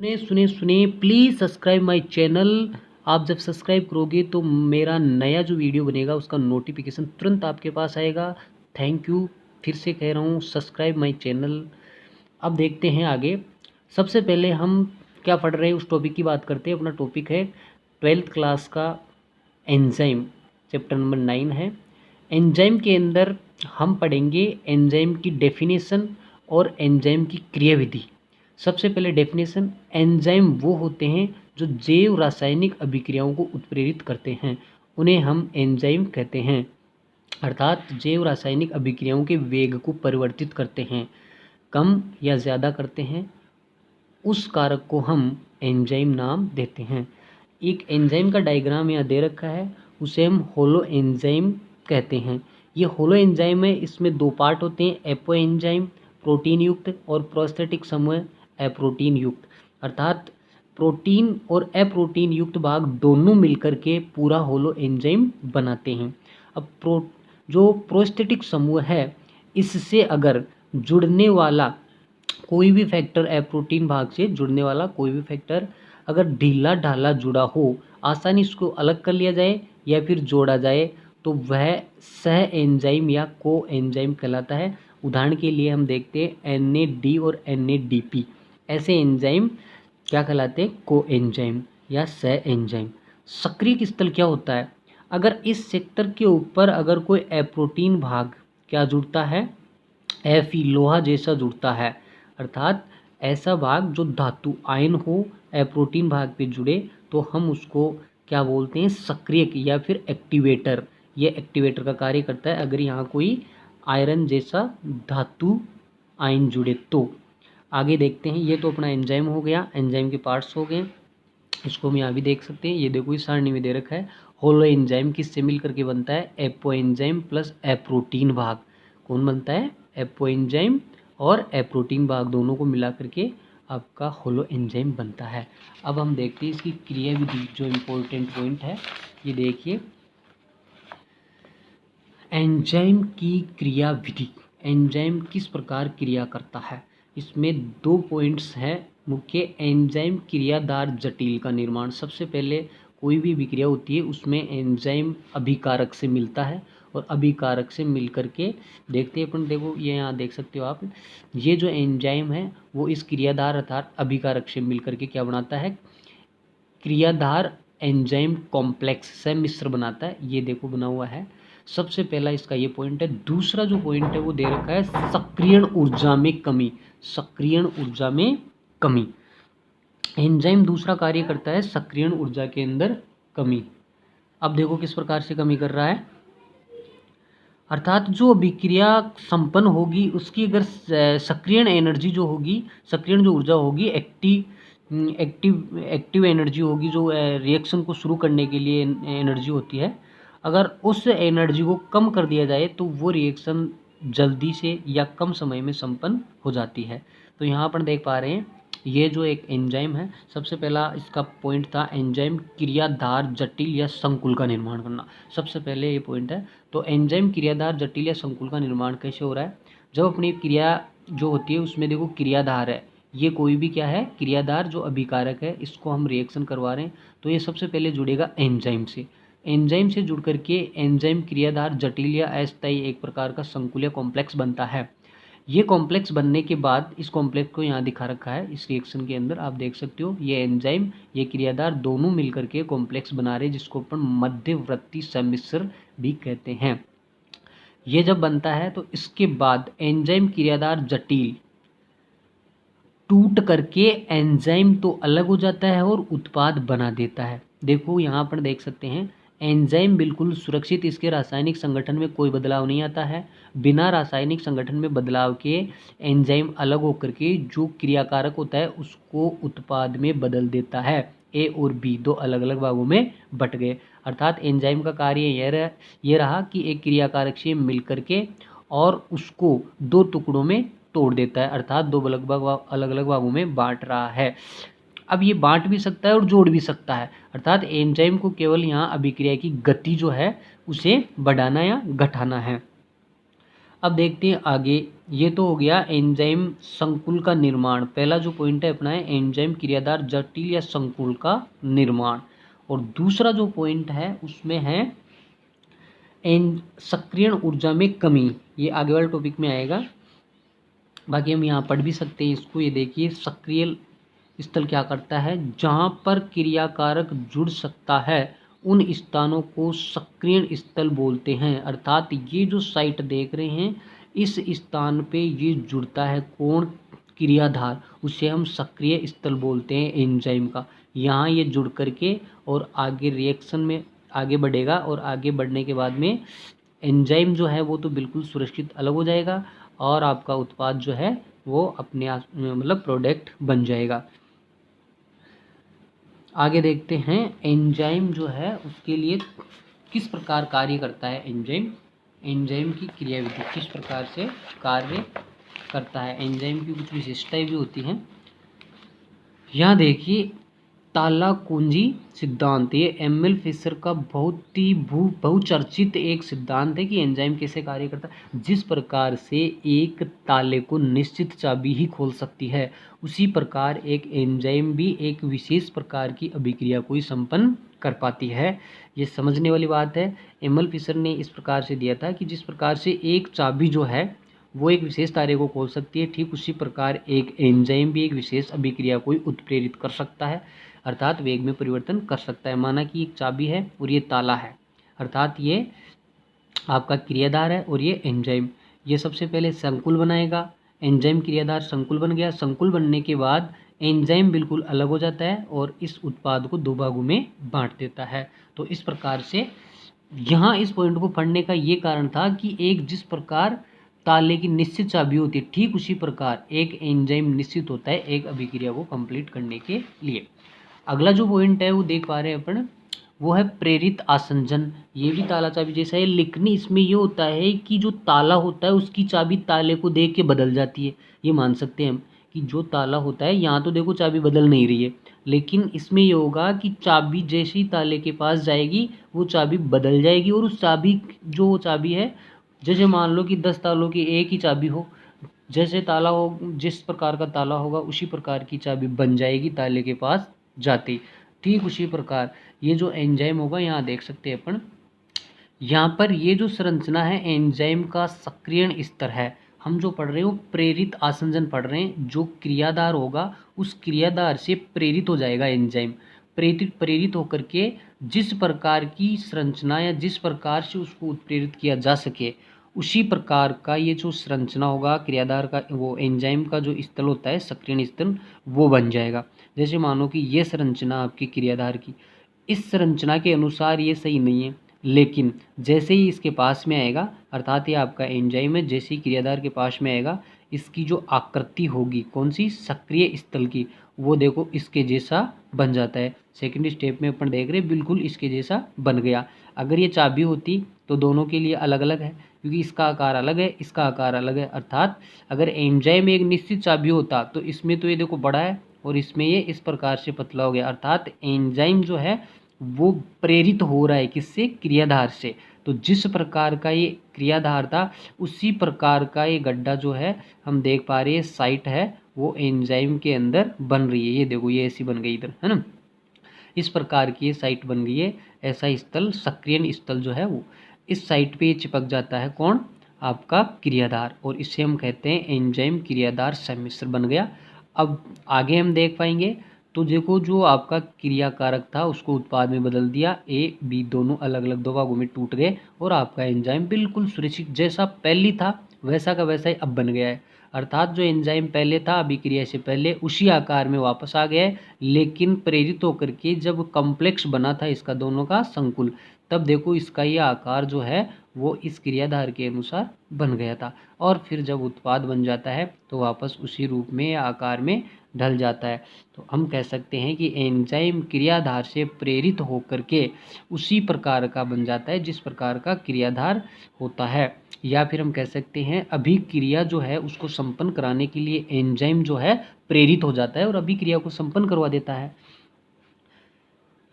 सुने सुने सुने प्लीज़ सब्सक्राइब माय चैनल। आप जब सब्सक्राइब करोगे तो मेरा नया जो वीडियो बनेगा उसका नोटिफिकेशन तुरंत आपके पास आएगा। Thank you. फिर से कह रहा हूँ, सब्सक्राइब माय चैनल। अब देखते हैं आगे। सबसे पहले हम क्या पढ़ रहे हैं उस टॉपिक की बात करते हैं। अपना टॉपिक है 12th क्लास का एंजाइम, चैप्टर नंबर 9 है। एंजाइम के अंदर हम पढ़ेंगे एंजाइम की डेफिनेशन और एंजाइम की क्रियाविधि। सबसे पहले डेफिनेशन, एंजाइम वो होते हैं जो जैव रासायनिक अभिक्रियाओं को उत्प्रेरित करते हैं, उन्हें हम एंजाइम कहते हैं। अर्थात जैव रासायनिक अभिक्रियाओं के वेग को परिवर्तित करते हैं, कम या ज़्यादा करते हैं, उस कारक को हम एंजाइम नाम देते हैं। एक एंजाइम का डायग्राम यहाँ दे रखा है, उसे हम होलो एंजाइम कहते हैं। ये होलो एंजाइम है, इसमें दो पार्ट होते हैं, एपो एंजाइम प्रोटीन युक्त और प्रोस्थेटिक समूह अप्रोटीन युक्त। अर्थात प्रोटीन और अप्रोटीन युक्त भाग दोनों मिलकर के पूरा होलो एंजाइम बनाते हैं। अब जो प्रोस्थेटिक समूह है, इससे अगर जुड़ने वाला कोई भी फैक्टर अप्रोटीन भाग से जुड़ने वाला कोई भी फैक्टर अगर ढीला ढाला जुड़ा हो, आसानी इसको अलग कर लिया जाए या फिर जोड़ा जाए तो वह सह एंजाइम या को एंजाइम कहलाता है। उदाहरण के लिए हम देखते हैं NAD और NADP, ऐसे एंजाइम क्या कहलाते हैं? को एंजाइम या सह एंजाइम। सक्रिय स्थल क्या होता है? अगर इस सेक्टर के ऊपर अगर कोई अप्रोटीन भाग क्या जुड़ता है, Fe लोहा जैसा जुड़ता है, अर्थात ऐसा भाग जो धातु आयन हो अप्रोटीन भाग पे जुड़े, तो हम उसको क्या बोलते हैं? सक्रियक या फिर एक्टिवेटर। ये एक्टिवेटर का कार्य करता है अगर यहाँ कोई आयरन जैसा धातु आयन जुड़े तो। आगे देखते हैं, ये तो अपना एंजाइम हो गया, एंजाइम के पार्ट्स हो गए। इसको हम यहाँ भी देख सकते हैं, ये देखो इस सारणी में दे रखा है। होलो एंजाइम किससे मिल करके बनता है? एपो एंजाइम प्लस अप्रोटीन भाग। कौन बनता है? एपो एंजाइम और अप्रोटीन भाग दोनों को मिला करके आपका होलो एंजाइम बनता है। अब हम देखते हैं इसकी क्रियाविधि, जो इम्पोर्टेंट पॉइंट है ये देखिए, एंजाइम की क्रियाविधि। एंजाइम किस प्रकार क्रिया करता है, इसमें दो पॉइंट्स हैं मुख्य। एंजाइम क्रियाधार जटिल का निर्माण। सबसे पहले कोई भी विक्रिया होती है उसमें एंजाइम अभिकारक से मिलता है और अभिकारक से मिल करके देखते हैं अपन। देखो ये यहाँ देख सकते हो आप, ये जो एंजाइम है वो इस क्रियाधार अर्थात अभिकारक से मिल करके क्या बनाता है? क्रियाधार एंजाइम कॉम्प्लेक्स से मिश्र बनाता है। ये देखो बना हुआ है। सबसे पहला इसका ये पॉइंट है। दूसरा जो पॉइंट है वो दे रखा है सक्रियण ऊर्जा में कमी। सक्रियण ऊर्जा में कमी, एंजाइम दूसरा कार्य करता है सक्रियण ऊर्जा के अंदर कमी। अब देखो किस प्रकार से कमी कर रहा है, अर्थात जो अभिक्रिया संपन्न होगी उसकी अगर सक्रियण एनर्जी जो होगी, सक्रियण जो ऊर्जा होगी, एक्टिव एनर्जी होगी, जो रिएक्शन को शुरू करने के लिए एनर्जी होती है, अगर उस एनर्जी को कम कर दिया जाए तो वो रिएक्शन जल्दी से या कम समय में संपन्न हो जाती है। तो यहाँ पर देख पा रहे हैं ये जो एक एंजाइम है, सबसे पहला इसका पॉइंट था एंजाइम क्रियाधार जटिल या संकुल का निर्माण करना। सबसे पहले ये पॉइंट है। तो एंजाइम क्रियाधार जटिल या संकुल का निर्माण कैसे हो रहा है? जब अपनी क्रिया जो होती है उसमें देखो क्रियाधार है, ये कोई भी क्या है? क्रियाधार जो अभिकारक है, इसको हम रिएक्शन करवा रहे हैं तो ये सबसे पहले जुड़ेगा एंजाइम से। एंजाइम से जुड़ करके एंजाइम क्रियाधार जटिल या अस्थायी एक प्रकार का संकुल या कॉम्प्लेक्स बनता है। ये कॉम्प्लेक्स बनने के बाद इस कॉम्प्लेक्स को यहाँ दिखा रखा है इस रिएक्शन के अंदर, आप देख सकते हो ये एंजाइम ये क्रियाधार दोनों मिलकर के कॉम्प्लेक्स बना रहे हैं, जिसको अपन मध्यवर्ती सम्मिश्र भी कहते हैं। ये जब बनता है तो इसके बाद एंजाइम क्रियाधार जटिल टूट करके एंजाइम तो अलग हो जाता है और उत्पाद बना देता है। देखो यहाँ पर देख सकते हैं एंजाइम बिल्कुल सुरक्षित, इसके रासायनिक संगठन में कोई बदलाव नहीं आता है। बिना रासायनिक संगठन में बदलाव के एंजाइम अलग होकर के जो क्रियाकारक होता है उसको उत्पाद में बदल देता है। ए और बी दो अलग अलग भागों में बट गए। अर्थात एंजाइम का कार्य यह रहा कि एक क्रियाकारक से मिल करके और उसको दो टुकड़ों में तोड़ देता है, अर्थात दो अलग अलग भागों में बांट रहा है। अब ये बांट भी सकता है और जोड़ भी सकता है, अर्थात एंजाइम को केवल यहाँ अभिक्रिया की गति जो है उसे बढ़ाना या घटाना है। अब देखते हैं आगे। ये तो हो गया एंजाइम संकुल का निर्माण। पहला जो पॉइंट है अपना है एंजाइम क्रियाधार जटिल या संकुल का निर्माण। और दूसरा जो पॉइंट है उसमें है सक्रियण ऊर्जा में कमी। ये आगे वाले टॉपिक में आएगा, बाकी हम यहाँ पढ़ भी सकते हैं इसको। ये देखिए सक्रिय स्थल क्या करता है, जहाँ पर क्रियाकारक जुड़ सकता है उन स्थानों को सक्रियण स्थल बोलते हैं। अर्थात ये जो साइट देख रहे हैं इस स्थान पे ये जुड़ता है कौन, क्रियाधार, उसे हम सक्रिय स्थल बोलते हैं एंजाइम का। यहाँ ये जुड़ करके और आगे रिएक्शन में आगे बढ़ेगा और आगे बढ़ने के बाद में एंजाइम जो है वो तो बिल्कुल सुरक्षित अलग हो जाएगा और आपका उत्पाद जो है वो अपने आप मतलब प्रोडक्ट बन जाएगा। आगे देखते हैं एंजाइम जो है उसके लिए किस प्रकार कार्य करता है। एंजाइम की क्रियाविधि किस प्रकार से कार्य करता है। एंजाइम की कुछ विशेषताएं भी होती हैं। यहाँ देखिए ताला कुंजी सिद्धांत, ये एम एल फिशर का बहुत ही बहुचर्चित एक सिद्धांत है कि एंजाइम कैसे कार्य करता है। जिस प्रकार से एक ताले को निश्चित चाबी ही खोल सकती है, उसी प्रकार एक एंजाइम भी एक विशेष प्रकार की अभिक्रिया को ही संपन्न कर पाती है। ये समझने वाली बात है। एम एल फिशर ने इस प्रकार से दिया था कि जिस प्रकार से एक चाबी जो है वो एक विशेष ताले को खोल सकती है, ठीक उसी प्रकार एक एंजाइम भी एक विशेष अभिक्रिया को ही उत्प्रेरित कर सकता है, अर्थात वेग में परिवर्तन कर सकता है। माना कि एक चाबी है और ये ताला है, अर्थात ये आपका क्रियाधार है और ये एंजाइम। ये सबसे पहले संकुल बनाएगा, एंजाइम क्रियाधार संकुल बन गया। संकुल बनने के बाद एंजाइम बिल्कुल अलग हो जाता है और इस उत्पाद को दो भागों में बांट देता है। तो इस प्रकार से यहाँ इस पॉइंट को पढ़ने का ये कारण था कि एक जिस प्रकार ताले की निश्चित चाबी होती है, ठीक उसी प्रकार एक एंजाइम निश्चित होता है एक अभिक्रिया को कंप्लीट करने के लिए। अगला जो पॉइंट है वो देख पा रहे हैं अपन, वो है प्रेरित आसंजन। ये भी ताला चाबी जैसा है, लेकिन इसमें ये होता है कि जो ताला होता है उसकी चाबी ताले को देख के बदल जाती है। ये मान सकते हैं हम कि जो ताला होता है, यहाँ तो देखो चाबी बदल नहीं रही है, लेकिन इसमें ये होगा कि चाबी जैसे ही ताले के पास जाएगी वो चाबी बदल जाएगी और उस चाबी जो चाबी है, जैसे मान लो कि 10 तालों की एक ही चाबी हो, जैसे ताला हो जिस प्रकार का ताला होगा उसी प्रकार की चाबी बन जाएगी ताले के पास जाती। ठीक उसी प्रकार ये जो एंजाइम होगा, यहाँ देख सकते हैं अपन, यहाँ पर ये जो संरचना है एंजाइम का सक्रियण स्तर है। हम जो पढ़ रहे हो प्रेरित आसंजन पढ़ रहे हैं। जो क्रियाधार होगा उस क्रियाधार से प्रेरित हो जाएगा एंजाइम। प्रेरित होकर के जिस प्रकार की संरचना या जिस प्रकार से उसको उत्प्रेरित किया जा सके उसी प्रकार का ये जो संरचना होगा क्रियाधार का, वो एंजाइम का जो स्थल होता है सक्रियण स्थल, वो बन जाएगा। जैसे मानो कि ये संरचना आपकी क्रियाधार की, इस संरचना के अनुसार ये सही नहीं है, लेकिन जैसे ही इसके पास में आएगा, अर्थात ये आपका एंजाइम है, जैसे ही क्रियाधार के पास में आएगा इसकी जो आकृति होगी कौन सी, सक्रिय स्थल की, वो देखो इसके जैसा बन जाता है। सेकंड स्टेप में अपन देख रहे हैं बिल्कुल इसके जैसा बन गया। अगर ये चाबी होती तो दोनों के लिए अलग अलग है, क्योंकि इसका आकार अलग है, इसका आकार अलग है। अर्थात अगर एंजाइम एक निश्चित चाबी होता तो इसमें तो ये देखो बड़ा है और इसमें ये इस प्रकार से पतला हो गया। अर्थात एंजाइम जो है वो प्रेरित हो रहा है किससे, क्रियाधार से। तो जिस प्रकार का ये क्रियाधार था उसी प्रकार का ये गड्ढा जो है हम देख पा रहे हैं साइट है वो एंजाइम के अंदर बन रही है। ये देखो ये ऐसी बन गई इधर, है ना, इस प्रकार की ये साइट बन गई है। ऐसा स्थल सक्रियण स्थल जो है वो इस साइट पे चिपक जाता है कौन, आपका क्रियाधार, और इसे हम कहते हैं एंजाइम क्रियाधार सम्मिश्र बन गया। अब आगे हम देख पाएंगे। तो देखो जो आपका क्रियाकारक था उसको उत्पाद में बदल दिया, ए बी दोनों अलग अलग दो भागों में टूट गए और आपका एंजाइम बिल्कुल सुरक्षित जैसा पहले था वैसा का वैसा ही अब बन गया है। अर्थात जो एंजाइम पहले था अभिक्रिया से पहले उसी आकार में वापस आ गया है, लेकिन प्रेरित होकर के जब कॉम्प्लेक्स बना था इसका दोनों का संकुल, तब देखो इसका ये आकार जो है वो इस क्रियाधार के अनुसार बन गया था, और फिर जब उत्पाद बन जाता है तो वापस उसी रूप में या आकार में ढल जाता है। तो हम कह सकते हैं कि एंजाइम क्रियाधार से प्रेरित होकर के उसी प्रकार का बन जाता है जिस प्रकार का क्रियाधार होता है, या फिर हम कह सकते हैं अभिक्रिया जो है उसको संपन्न कराने के लिए एंजाइम जो है प्रेरित हो जाता है और अभिक्रिया को संपन्न करवा देता है।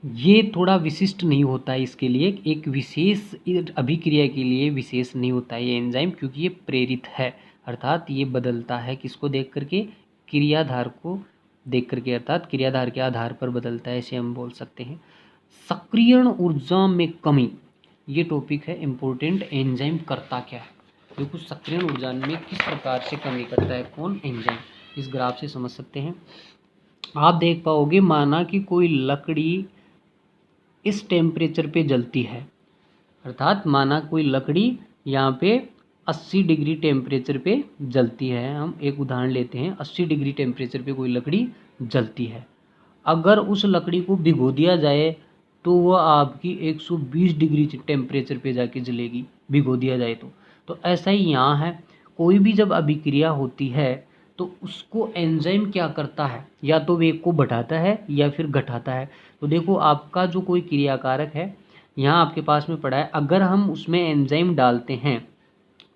ये थोड़ा विशिष्ट नहीं होता है, इसके लिए एक विशेष अभिक्रिया के लिए विशेष नहीं होता है ये एंजाइम, क्योंकि ये प्रेरित है, अर्थात ये बदलता है किसको देख करके, क्रियाधार को देख करके, अर्थात क्रियाधार के आधार पर बदलता है, ऐसे हम बोल सकते हैं। सक्रियण ऊर्जा में कमी, ये टॉपिक है इम्पोर्टेंट। एंजाइम करता क्या है, देखो सक्रियण ऊर्जा में किस प्रकार से कमी करता है कौन, एंजाइम। इस ग्राफ से समझ सकते हैं। आप देख पाओगे, माना कि कोई लकड़ी इस टेम्परेचर पे जलती है, अर्थात माना कोई लकड़ी यहाँ पे 80 डिग्री टेम्परेचर पे जलती है। हम एक उदाहरण लेते हैं, 80 डिग्री टेम्परेचर पे कोई लकड़ी जलती है। अगर उस लकड़ी को भिगो दिया जाए तो वह आपकी 120 डिग्री टेम्परेचर पे जाके जलेगी, भिगो दिया जाए तो ऐसा ही यहाँ है। कोई भी जब अभिक्रिया होती है तो उसको एंजाइम क्या करता है, या तो वेग को बढ़ाता है या फिर घटाता है। तो देखो आपका जो कोई क्रियाकारक है यहाँ आपके पास में पड़ा है, अगर हम उसमें एंजाइम डालते हैं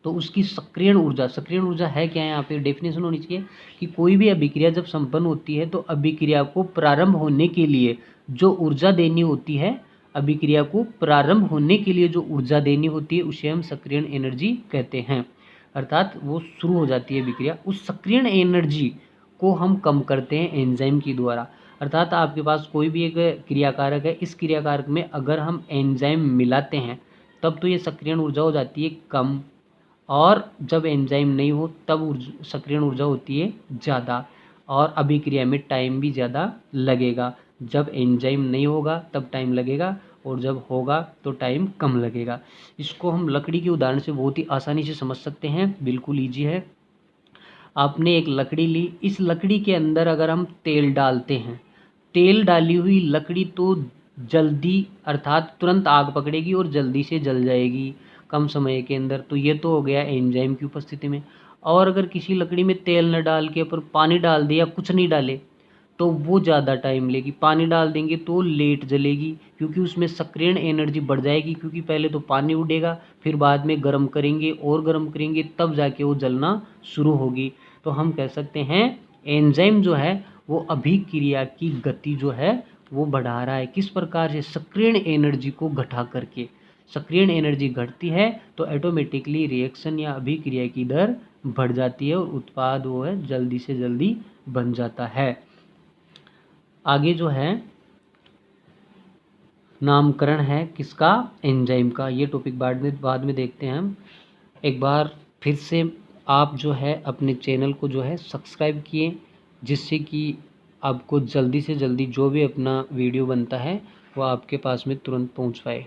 तो उसकी सक्रियण ऊर्जा है क्या, यहाँ पे डेफिनेशन होनी चाहिए कि कोई भी अभिक्रिया जब संपन्न होती है तो अभिक्रिया को प्रारंभ होने के लिए जो ऊर्जा देनी होती है, अभिक्रिया को प्रारंभ होने के लिए जो ऊर्जा देनी होती है उसे हम सक्रियण एनर्जी कहते हैं। अर्थात वो शुरू हो जाती है अभिक्रिया, उस सक्रियण एनर्जी को हम कम करते हैं एंजाइम के द्वारा। अर्थात आपके पास कोई भी एक क्रियाकारक है, इस क्रियाकारक में अगर हम एंजाइम मिलाते हैं तब तो ये सक्रियण ऊर्जा हो जाती है कम, और जब एंजाइम नहीं हो तब सक्रियण ऊर्जा होती है ज़्यादा, और अभिक्रिया में टाइम भी ज़्यादा लगेगा। जब एंजाइम नहीं होगा तब टाइम लगेगा, और जब होगा तो टाइम कम लगेगा। इसको हम लकड़ी के उदाहरण से बहुत ही आसानी से समझ सकते हैं, बिल्कुल ईजी है। आपने एक लकड़ी ली, इस लकड़ी के अंदर अगर हम तेल डालते हैं, तेल डाली हुई लकड़ी तो जल्दी अर्थात तुरंत आग पकड़ेगी और जल्दी से जल जाएगी कम समय के अंदर, तो ये तो हो गया एंजाइम की उपस्थिति में। और अगर किसी लकड़ी में तेल न डाल के पर पानी डाल दे या कुछ नहीं डाले तो वो ज़्यादा टाइम लेगी। पानी डाल देंगे तो लेट जलेगी, क्योंकि उसमें सक्रियण एनर्जी बढ़ जाएगी, क्योंकि पहले तो पानी उड़ेगा, फिर बाद में गर्म करेंगे और गर्म करेंगे तब जाके वो जलना शुरू होगी। तो हम कह सकते हैं एंजाइम जो है वो अभिक्रिया की गति जो है वो बढ़ा रहा है। किस प्रकार से, सक्रियण एनर्जी को घटा करके। सक्रियण एनर्जी घटती है तो ऑटोमेटिकली रिएक्शन या अभिक्रिया की दर बढ़ जाती है और उत्पाद वो है जल्दी से जल्दी बन जाता है। आगे जो है नामकरण है किसका, एंजाइम का। ये टॉपिक बाद में देखते हैं हम। एक बार फिर से आप जो है अपने चैनल को जो है सब्सक्राइब किए, जिससे कि आपको जल्दी से जल्दी जो भी अपना वीडियो बनता है वो आपके पास में तुरंत पहुंच पाए।